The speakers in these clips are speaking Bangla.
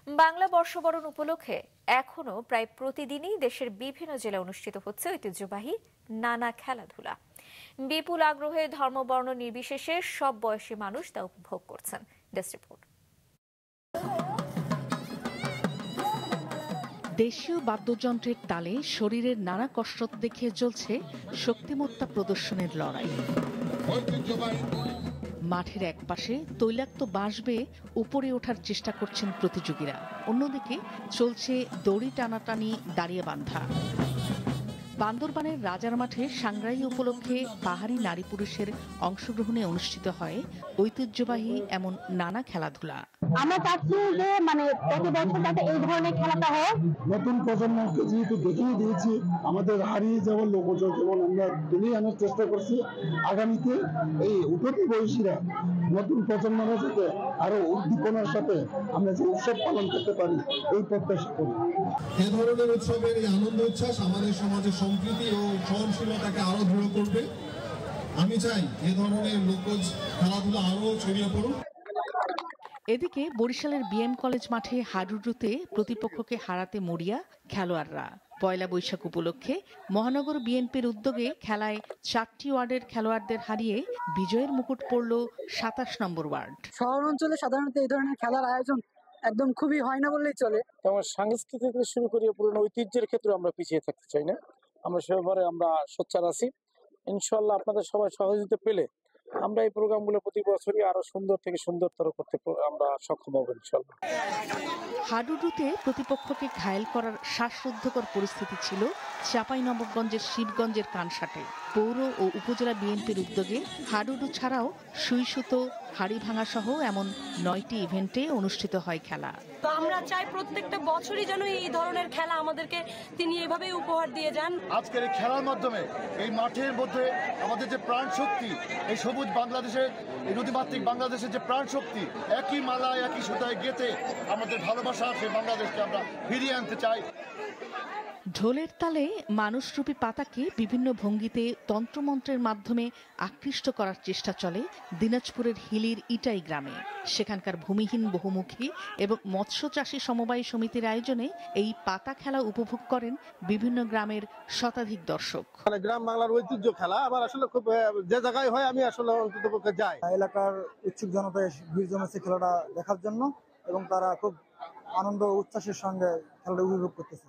বাংলা বর্ষবরণ উপলক্ষে এখনো প্রায় প্রতিদিনই দেশের বিভিন্ন জেলায় অনুষ্ঠিত হচ্ছে ঐতিহ্যবাহী নানা খেলাধুলা। বিপুল আগ্রহে ধর্মবর্ণ নির্বিশেষে সব বয়সী মানুষ তা উপভোগ করছেন। Desk report. দেশীয় বাদ্যযন্ত্রের তালে শরীরের নানা কসরত দেখিয়ে চলছে শক্তিমত্তা প্রদর্শনের লড়াই। মাঠের একপাশে তৈলাক্ত বাঁশ বেয়ে উপরে ওঠার চেষ্টা করছেন প্রতিযোগীরা, অন্যদিকে চলছে দড়ি টানাটানি, দাঁড়িয়ে বাঁধা। বান্দরবানের রাজার মাঠে সাংগ্রাই উপলক্ষে পাহাড়ি নারী পুরুষের অংশগ্রহণে অনুষ্ঠিত হয় ঐতিহ্যবাহী এমন নানা খেলাধুলা। আমরা চাচ্ছি যে প্রতি বছর যাতে এই ধরনের খেলাটা হয়। নতুন প্রজন্মকে যেহেতু দেখিয়ে দিয়েছি, আমাদের হারিয়ে যাওয়ার লোকজ যেমন আমরা তুলে আনার চেষ্টা করছি, আগামীতে এই উঠতি বয়সীরা নতুন প্রজন্মরা যাতে আরো উদ্দীপনার সাথে আমরা যে উৎসব পালন করতে পারি এই প্রত্যাশা করি। এ ধরনের উৎসবের এই আনন্দ উচ্ছ্বাস আমাদের সমাজের সম্প্রীতি ও সহনশীলতাকে আরো দৃঢ় করবে। আমি চাই এ ধরনের লোকজ খেলাধুলা আরো ছড়িয়ে পড়ুক। এদিকে বরিশালের বিএম কলেজ মাঠে হাডুডুতে প্রতিপক্ষকে হারাতে মরিয়া খেলোয়াড়রা। পয়লা বৈশাখ উপলক্ষে মহানগর বিএনপির উদ্যোগে খেলায় 4টি ওয়ার্ডের খেলোয়াড়দের হারিয়ে বিজয়ের মুকুট পড়ল 27 নম্বর ওয়ার্ড। শহর অঞ্চলে সাধারণত এই ধরনের খেলার আয়োজন একদম খুবই হয় না বললেই চলে। যেমন সাংস্কৃতিক থেকে শুরু করে পুরনো ঐতিহ্যের ক্ষেত্রে আমরা পিছিয়ে থাকতে চাই না। আমরা সে ব্যাপারে আমরা সোচ্চার আছি। ইনশাআল্লাহ আপনাদের সবাই সহযোগিতা পেলে আমরা এই প্রোগ্রামগুলো প্রতি বছরই আরো সুন্দর থেকে সুন্দরতর করতে আমরা সক্ষম হব ইনশাআল্লাহ। হাডুডুতে প্রতিপক্ষকে ঘায়েল করার শ্বাসরুদ্ধকর পরিস্থিতি ছিল চাঁপাইনবাবগঞ্জের শিবগঞ্জের কানসাটে। পৌর ও উপজেলা বিএনপির উদ্যোগে হাডুডু ছাড়াও সুইসুতো, হাড়ি ভাঙা সহ এমন 9টি ইভেন্টে অনুষ্ঠিত হয় খেলা। তো আমরা চাই প্রত্যেকটা বছরই যেন এই ধরনের খেলা আমাদেরকে তিনি এভাবে উপহার দিয়ে যান। আজকের এই খেলার মাধ্যমে এই মাঠের মধ্যে আমাদের যে প্রাণ শক্তি, এই সবুজ বাংলাদেশের, এই নদীমাতৃক বাংলাদেশের যে প্রাণ শক্তি, একই মালায় একই সুতায় গেঁথে আমাদের ভালোবাসা সেই বাংলাদেশকে আমরা ফিরিয়ে আনতে চাই। ঢোলের তালে মানুষরূপী পাতাকে বিভিন্ন ভঙ্গিতে তন্ত্রমন্ত্রের মাধ্যমে আকৃষ্ট করার চেষ্টা চলে দিনাজপুরের হিলির ইটাই গ্রামে। সেখানকার ভূমিহীন, বহুমুখী এবং মৎস্য চাষী সমবায় সমিতির আয়োজনে এই পাতা খেলা উপভোগ করেন বিভিন্ন গ্রামের শতাধিক দর্শক। গ্রাম বাংলার ঐতিহ্য খেলা আবার আসলে খুব যে জায়গায় হয় আমি আসলে অন্ততপক্ষে যাই। এলাকার উৎসুক জনতা ভিড় জমেছে খেলাটা দেখার জন্য এবং তারা খুব আনন্দ উচ্ছ্বাসের সঙ্গে খেলাটা উপভোগ করতেছে।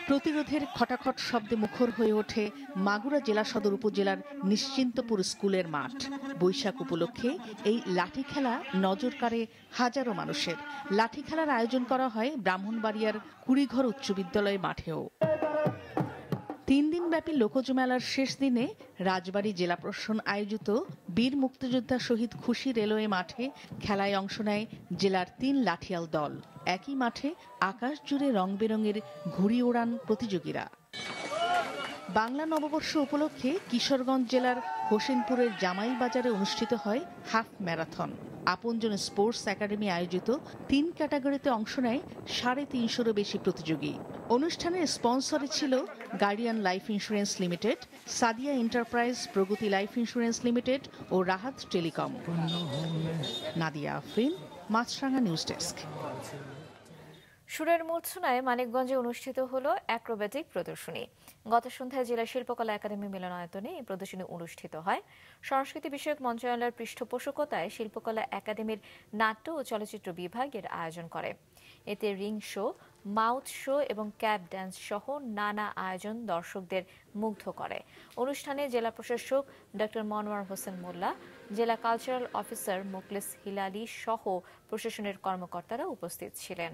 প্রতিরোধের খটাখট শব্দে মুখর হয়ে ওঠে মাগুরা জেলা সদর উপজেলার নিশ্চিন্তপুর স্কুলের মাঠ। বৈশাখ উপলক্ষে এই লাঠি খেলা নজর কাড়ে হাজারো মানুষের। লাঠি খেলার আয়োজন করা হয় ব্রাহ্মণবাড়িয়ার কুড়িঘর উচ্চ বিদ্যালয় মাঠেও। 3 দিনব্যাপী লোকজ মেলার শেষ দিনে রাজবাড়ী জেলা প্রশাসন আয়োজিত বীর মুক্তিযোদ্ধা শহীদ খুশি রেলওয়ে মাঠে খেলায় অংশ নেয় জেলার 3 লাঠিয়াল দল। একই মাঠে আকাশ জুড়ে রং বেরঙের ঘুড়ি ওড়ান প্রতিযোগীরা। বাংলা নববর্ষ উপলক্ষে কিশোরগঞ্জ জেলার হোসেনপুরের জামাই বাজারে অনুষ্ঠিত হয় হাফ ম্যারাথন। আপনজন স্পোর্টস একাডেমি আয়োজিত 3 ক্যাটাগরিতে অংশ নেয় 350-এরও বেশি প্রতিযোগী। অনুষ্ঠানের স্পন্সরে ছিল guardian life insurance limited, Sadia enterprise, প্রগতি লাইফ ইন্স্যুরেন্স লিমিটেড ও রাহাত টেলিকম। নাদিয়া আফরিন, মাছরাঙা নিউজ ডেস্ক। সুরের মূর্ছনায় মানিকগঞ্জে অনুষ্ঠিত হলো অ্যাক্রোব্যাটিক প্রদর্শনী। গত সন্ধ্যায় জেলা শিল্পকলা একাডেমি মিলনায়তনে এই প্রদর্শনী অনুষ্ঠিত হয়। সংস্কৃতি বিষয়ক মন্ত্রণালয়ের পৃষ্ঠপোষকতায় শিল্পকলা একাডেমির নাট্য ও চলচ্চিত্র বিভাগ এর আয়োজন করে। এতে রিং শো, মাউথ শো এবং ক্যাপ ড্যান্স সহ নানা আয়োজন দর্শকদের মুগ্ধ করে। অনুষ্ঠানে জেলা প্রশাসক ডক্টর মনোয়ার হোসেন মোল্লা, জেলা কালচারাল অফিসার মোখলেস হিলালি সহ প্রশাসনের কর্মকর্তারা উপস্থিত ছিলেন।